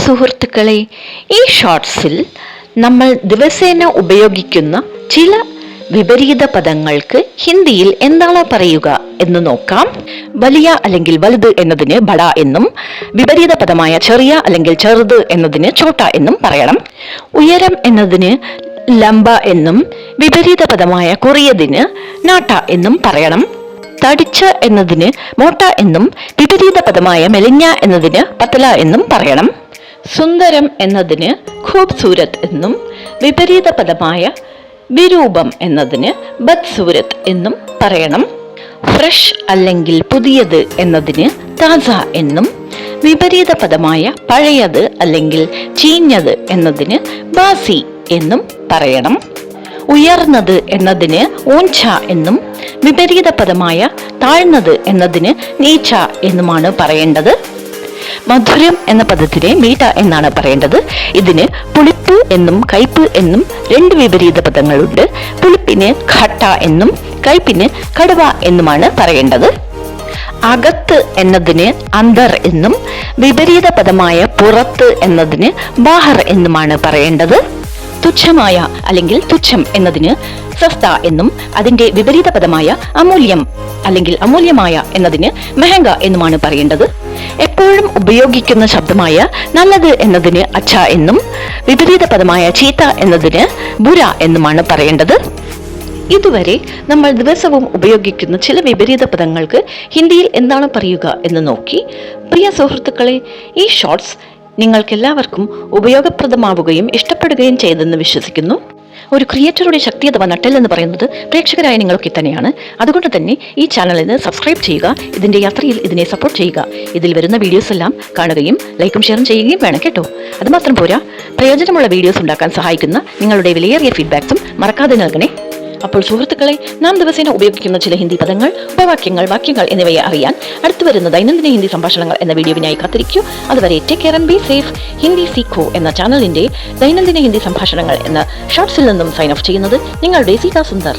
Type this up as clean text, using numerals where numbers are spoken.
സുഹൃത്തുക്കളെ, ഈ ഷോർട്സിൽ നമ്മൾ ദിവസേന ഉപയോഗിക്കുന്ന ചില വിപരീത പദങ്ങൾക്ക് ഹിന്ദിയിൽ എന്താണ് പറയുക എന്ന് നോക്കാം. വലിയ അല്ലെങ്കിൽ വലുത് എന്നതിന് ബഡ എന്നും, വിപരീത പദമായ ചെറിയ അല്ലെങ്കിൽ ചെറുത് എന്നതിന് ചോട്ട എന്നും പറയണം. ഉയരം എന്നതിന് ലംബ എന്നും, വിപരീത പദമായ കുറിയതിന് നാട്ട എന്നും പറയണം. തടിച്ച എന്നതിന് മോട്ട എന്നും, വിപരീത പദമായ മെലിഞ്ഞ എന്നതിന് പത്തല എന്നും പറയണം. സുന്ദരം എന്നതിന് ഖൂബ്സൂരത് എന്നും, വിപരീത പദമായ വിരൂപം എന്നതിന് ബദ്സൂരത് എന്നും പറയണം. ഫ്രഷ് അല്ലെങ്കിൽ പുതിയത് എന്നതിന് താസ എന്നും, വിപരീത പദമായ പഴയത് അല്ലെങ്കിൽ ചീഞ്ഞത് എന്നതിന് ബാസി എന്നും പറയണം. ഉയർന്നത് എന്നതിന് ഊഞ്ച എന്നും, വിപരീത പദമായ താഴ്ന്നത് എന്നതിന് നീച്ച എന്നുമാണ് പറയേണ്ടത്. മധുരം എന്ന പദത്തിന് മീഠ എന്നാണ് പറയേണ്ടത്. ഇതിന് പുളിപ്പ് എന്നും കയ്പ് എന്നും രണ്ട് വിപരീത പദങ്ങളുണ്ട്. പുളിപ്പിന് ഖട്ട എന്നും കയ്പിന് കടുവ എന്നുമാണ് പറയേണ്ടത്. അകത്ത് എന്നതിന് അന്തർ എന്നും, വിപരീത പദമായ പുറത്ത് എന്നതിന് ബാഹർ എന്നുമാണ് പറയേണ്ടത്. തുച്ഛമായ അല്ലെങ്കിൽ തുച്ഛം എന്നതിന് സസ്ത എന്നും, അതിന്റെ വിപരീത പദമായ അമൂല്യം അല്ലെങ്കിൽ അമൂല്യമായ എന്നതിന് മെഹങ്ക എന്നുമാണ് പറയേണ്ടത്. എപ്പോഴും ഉപയോഗിക്കുന്ന ശബ്ദമായ നല്ലത് എന്നതിന് അച്ഛ എന്നും, വിപരീത പദമായ ചീത്ത എന്നതിന് ബുര എന്നുമാണ് പറയേണ്ടത്. ഇതുവരെ നമ്മൾ ദിവസവും ഉപയോഗിക്കുന്ന ചില വിപരീത പദങ്ങൾക്ക് ഹിന്ദിയിൽ എന്താണ് പറയുക എന്ന് നോക്കി. പ്രിയ സുഹൃത്തുക്കളെ, ഈ ഷോർട്സ് നിങ്ങൾക്കെല്ലാവർക്കും ഉപയോഗപ്രദമാവുകയും ഇഷ്ടപ്പെടുകയും ചെയ്തെന്ന് വിശ്വസിക്കുന്നു. ഒരു ക്രിയേറ്ററുടെ ശക്തി അഥവാ നട്ടെൽ എന്ന് പറയുന്നത് പ്രേക്ഷകരായ നിങ്ങളൊക്കെ തന്നെയാണ്. അതുകൊണ്ട് തന്നെ ഈ ചാനലിന് സബ്സ്ക്രൈബ് ചെയ്യുക, ഇതിന്റെ യാത്രയിൽ ഇതിനെ സപ്പോർട്ട് ചെയ്യുക. ഇതിൽ വരുന്ന വീഡിയോസ് എല്ലാം കാണുകയും ലൈക്കും ഷെയറും ചെയ്യുകയും വേണം കേട്ടോ. അതുമാത്രം പോരാ, പ്രയോജനമുള്ള വീഡിയോസ് ഉണ്ടാക്കാൻ സഹായിക്കുന്ന നിങ്ങളുടെ വിലയേറിയ ഫീഡ്ബാക്സും മറക്കാതെ നൽകണേ. അപ്പോൾ സുഹൃത്തുക്കളെ, നാം ദിവസേന ഉപയോഗിക്കുന്ന ചില ഹിന്ദി പദങ്ങൾ, ഉപവാക്യങ്ങൾ, വാക്യങ്ങൾ എന്നിവയെ അറിയാൻ അടുത്തു വരുന്ന ദൈനംദിന ഹിന്ദി സംഭാഷണങ്ങൾ എന്ന വീഡിയോവിനായി കാത്തിരിക്കൂ. അതുവരെ take care and be safe. Hindi Seekho എന്ന ചാനലിന്റെ ദൈനംദിന ഹിന്ദി സംഭാഷണങ്ങൾ എന്ന ഷോർട്സിൽ നിന്നും സൈൻ ഓഫ് ചെയ്യുന്നത് നിങ്ങളുടെ സീതാ സുന്ദർ.